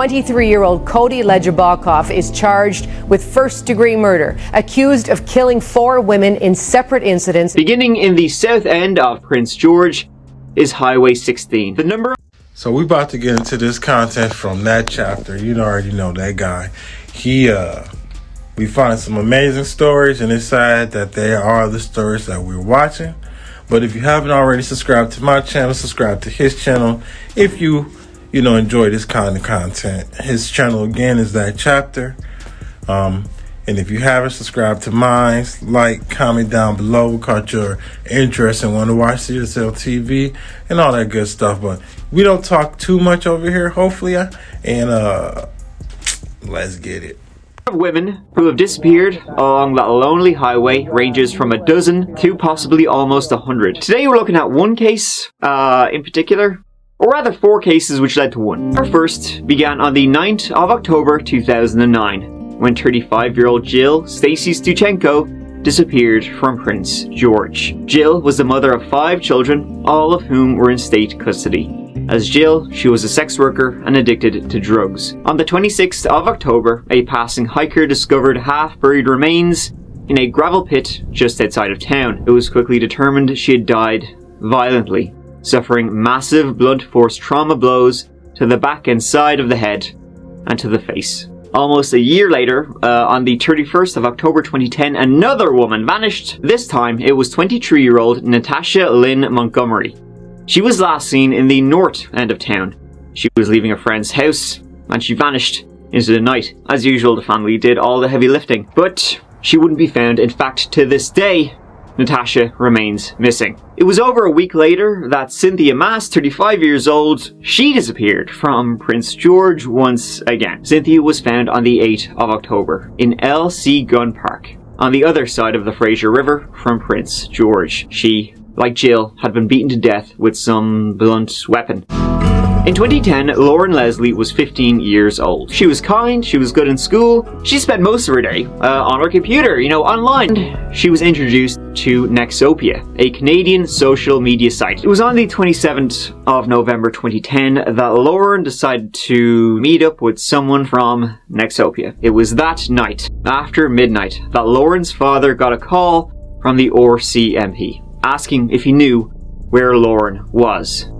23-year-old Cody Legebokoff is charged with first-degree murder, accused of killing 4 women in separate incidents. Beginning in the south end of Prince George is Highway 16. The number. So we about to get into this content from that chapter. You already know that guy. We find some amazing stories, and it's sad that they are the stories that we're watching. But if you haven't already subscribed to my channel, subscribe to his channel. If you enjoy this kind of content. His channel again is that chapter. And if you haven't subscribed to mine, like, comment down below, caught your interest and want to watch CSL TV and all that good stuff. But we don't talk too much over here, hopefully. And let's get it. Women who have disappeared along that lonely highway ranges from a dozen to possibly almost 100. Today we're looking at one case in particular. Or rather 4 cases which led to one. Our first began on the 9th of October 2009, when 35-year-old Jill Stacy Stuchenko disappeared from Prince George. Jill was the mother of 5 children, all of whom were in state custody. As Jill, she was a sex worker and addicted to drugs. On the 26th of October, a passing hiker discovered half-buried remains in a gravel pit just outside of town. It was quickly determined she had died violently, suffering massive blunt force trauma blows to the back and side of the head and to the face. Almost a year later, on the 31st of October 2010, another woman vanished. This time, it was 23-year-old Natasha Lynn Montgomery. She was last seen in the north end of town. She was leaving a friend's house, and she vanished into the night. As usual, the family did all the heavy lifting, but she wouldn't be found. In fact, to this day, Natasha remains missing. It was over a week later that Cynthia Mass, 35 years old, she disappeared from Prince George once again. Cynthia was found on the 8th of October in LC Gun Park, on the other side of the Fraser River from Prince George. She, like Jill, had been beaten to death with some blunt weapon. In 2010, Lauren Leslie was 15 years old. She was kind, she was good in school, she spent most of her day on her computer, online. She was introduced to Nexopia, a Canadian social media site. It was on the 27th of November 2010 that Lauren decided to meet up with someone from Nexopia. It was that night, after midnight, that Lauren's father got a call from the RCMP, asking if he knew where Lauren was.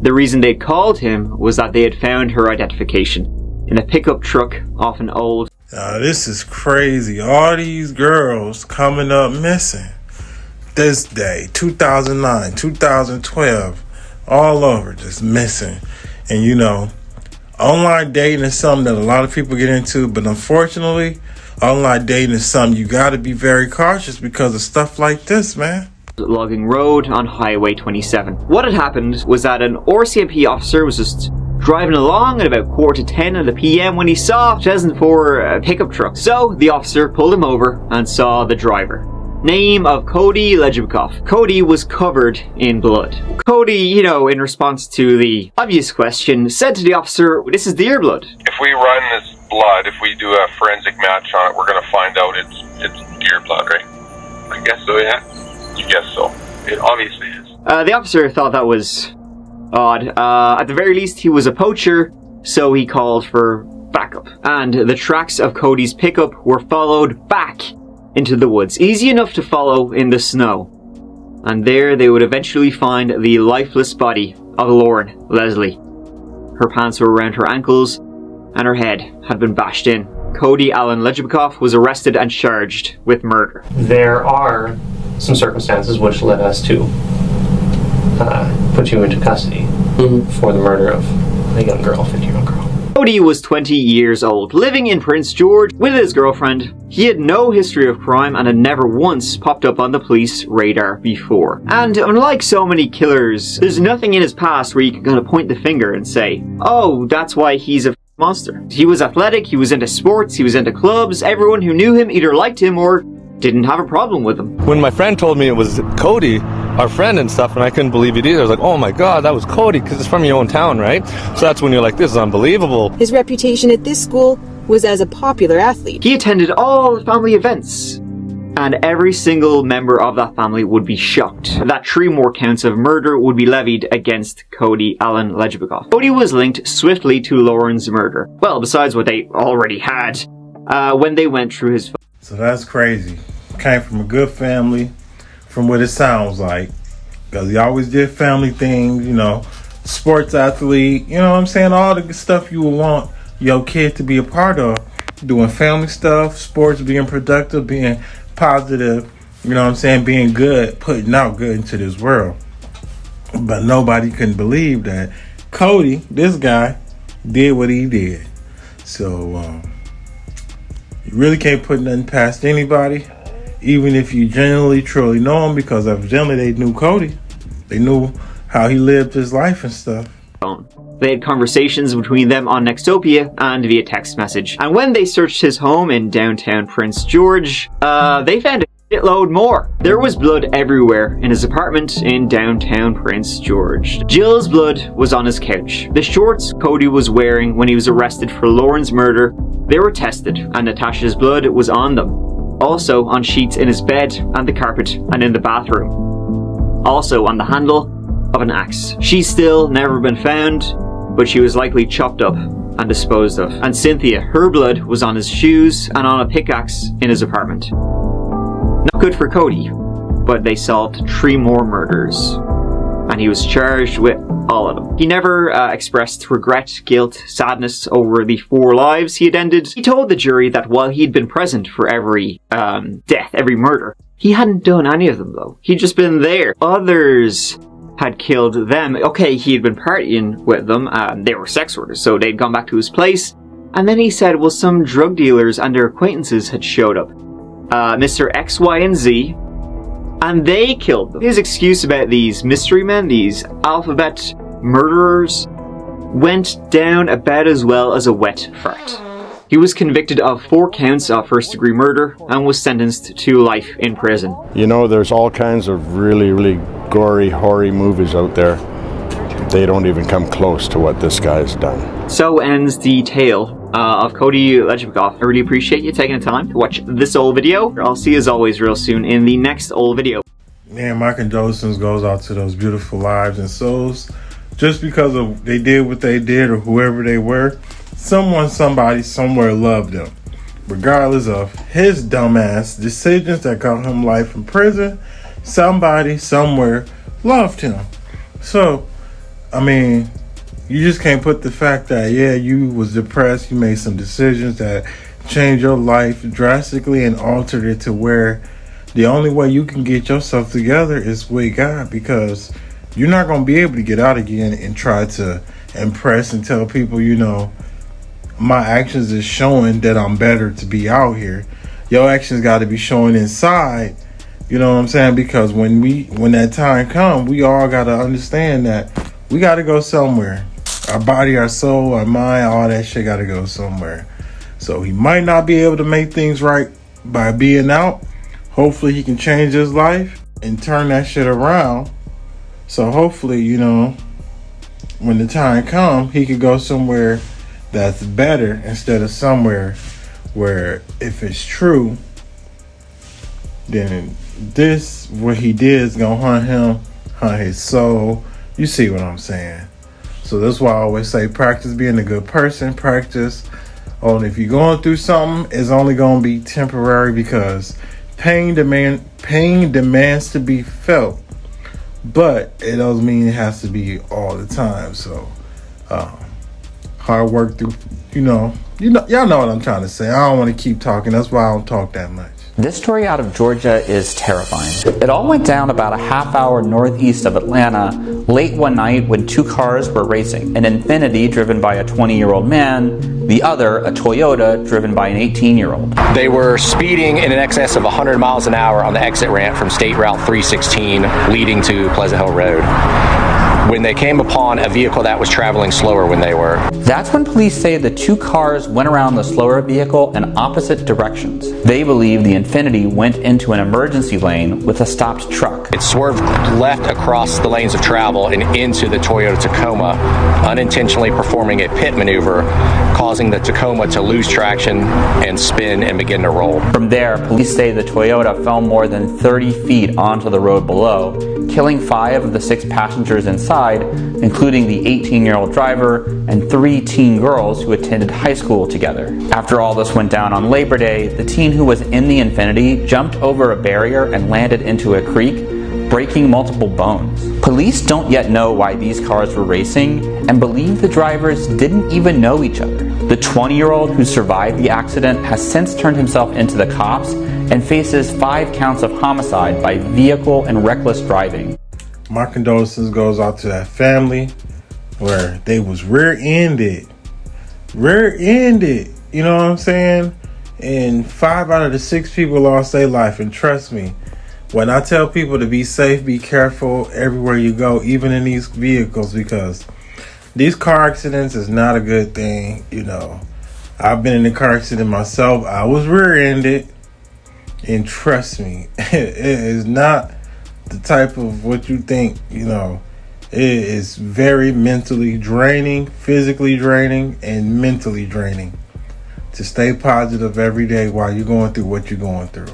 The reason they called him was that they had found her identification in a pickup truck off an old... This is crazy. All these girls coming up missing. This day, 2009, 2012, all over, just missing. And online dating is something that a lot of people get into, but unfortunately, online dating is something you gotta be very cautious because of stuff like this, man. Logging road on Highway 27. What had happened was that an RCMP officer was just driving along at about 9:45 of the PM when he saw a 2004 pickup truck. So the officer pulled him over and saw the driver. Name of Cody Legebokoff. Cody was covered in blood. Cody, in response to the obvious question, said to the officer, "This is deer blood." If we run this blood, if we do a forensic match on it, we're gonna find out it's deer blood, right? I guess so, yeah. You guess so. It obviously is. The officer thought that was odd. At the very least, he was a poacher, so he called for backup. And the tracks of Cody's pickup were followed back into the woods. Easy enough to follow in the snow. And there they would eventually find the lifeless body of Lauren Leslie. Her pants were around her ankles, and her head had been bashed in. Cody Allen Legebokoff was arrested and charged with murder. There are some circumstances which led us to put you into custody for the murder of a young girl, 15-year-old girl. Cody was 20 years old, living in Prince George with his girlfriend. He had no history of crime and had never once popped up on the police radar before. And unlike so many killers, there's nothing in his past where you can kind of point the finger and say, "Oh, that's why he's a monster." He was athletic, he was into sports, he was into clubs. Everyone who knew him either liked him or didn't have a problem with him. When my friend told me it was Cody, our friend and stuff, and I couldn't believe it either. I was like, oh my god, that was Cody, because it's from your own town, right? So that's when you're like, this is unbelievable. His reputation at this school was as a popular athlete. He attended all the family events. and every single member of that family would be shocked that 3 more counts of murder would be levied against Cody Allen Legebokoff. Cody was linked swiftly to Lauren's murder. Well, besides what they already had when they went through his... So that's crazy. Came from a good family, from what it sounds like. Because he always did family things, you know, sports athlete, you know what I'm saying? All the stuff you would want your kid to be a part of. Doing family stuff, sports, being productive, being positive, you know what I'm saying? Being good, putting out good into this world. But nobody couldn't believe that Cody, this guy, did what he did. So, you really can't put nothing past anybody, even if you genuinely, truly know him, because evidently they knew Cody. They knew how he lived his life and stuff. They had conversations between them on Nextopia and via text message. And when they searched his home in downtown Prince George, they found a shitload more. There was blood everywhere in his apartment in downtown Prince George. Jill's blood was on his couch. The shorts Cody was wearing when he was arrested for Lauren's murder, they were tested, and Natasha's blood was on them. Also on sheets in his bed and the carpet and in the bathroom. Also on the handle of an axe. She's still never been found, but she was likely chopped up and disposed of. And Cynthia, her blood was on his shoes and on a pickaxe in his apartment. Not good for Cody, but they solved 3 more murders, and he was charged with all of them. He never expressed regret, guilt, sadness over the 4 lives he had ended. He told the jury that while he'd been present for every death, every murder, he hadn't done any of them though. He'd just been there. Others had killed them. Okay, he had been partying with them. They were sex workers, so they'd gone back to his place. And then he said, well, some drug dealers and their acquaintances had showed up. Mr. X, Y, and Z. And they killed them. His excuse about these mystery men, these alphabet murderers, went down about as well as a wet fart. He was convicted of 4 counts of first-degree murder and was sentenced to life in prison. You know, there's all kinds of really, really gory, hoary movies out there. They don't even come close to what this guy's done. So ends the tale of Cody Legebokoff. I really appreciate you taking the time to watch this old video. I'll see you as always real soon in the next old video. Man, my condolences goes out to those beautiful lives and souls. Just because of they did what they did or whoever they were, someone, somebody, somewhere loved them. Regardless of his dumbass decisions that got him life in prison, somebody, somewhere loved him. So, I mean, you just can't put the fact that, yeah, you was depressed, you made some decisions that changed your life drastically and altered it to where the only way you can get yourself together is with God, because you're not going to be able to get out again and try to impress and tell people, you know, my actions is showing that I'm better to be out here. Your actions got to be showing inside, you know what I'm saying? Because when that time comes, we all got to understand that we got to go somewhere. Our body, our soul, our mind, all that shit got to go somewhere. So he might not be able to make things right by being out. Hopefully he can change his life and turn that shit around. So hopefully, you know, when the time comes, he could go somewhere that's better instead of somewhere where if it's true, then this, what he did is going to haunt him, haunt his soul. You see what I'm saying? So that's why I always say practice being a good person. Practice on if you're going through something, it's only going to be temporary, because pain demands to be felt, but it doesn't mean it has to be all the time. So hard work through, y'all know what I'm trying to say. I don't want to keep talking. That's why I don't talk that much. This story out of Georgia is terrifying. It all went down about a half hour northeast of Atlanta late one night when 2 cars were racing. An Infiniti driven by a 20-year-old man, the other a Toyota driven by an 18-year-old. They were speeding in excess of 100 miles an hour on the exit ramp from State Route 316 leading to Pleasant Hill Road, when they came upon a vehicle that was traveling slower when they were. That's when police say the 2 cars went around the slower vehicle in opposite directions. They believe the Infiniti went into an emergency lane with a stopped truck. It swerved left across the lanes of travel and into the Toyota Tacoma, unintentionally performing a pit maneuver, causing causing the Tacoma to lose traction and spin and begin to roll. From there, police say the Toyota fell more than 30 feet onto the road below, killing 5 of the 6 passengers inside, including the 18-year-old driver and 3 teen girls who attended high school together. After all this went down on Labor Day, the teen who was in the Infiniti jumped over a barrier and landed into a creek, breaking multiple bones. Police don't yet know why these cars were racing and believe the drivers didn't even know each other. The 20-year-old who survived the accident has since turned himself into the cops and faces 5 counts of homicide by vehicle and reckless driving. My condolences goes out to that family where they was rear-ended. You know what I'm saying? And 5 out of the 6 people lost their life. And trust me, when I tell people to be safe, be careful everywhere you go, even in these vehicles, because these car accidents is not a good thing. You know, I've been in a car accident myself. I was rear-ended, and trust me, it is not the type of what you think. You know, it is very mentally draining, physically draining, and mentally draining to stay positive every day while you're going through what you're going through.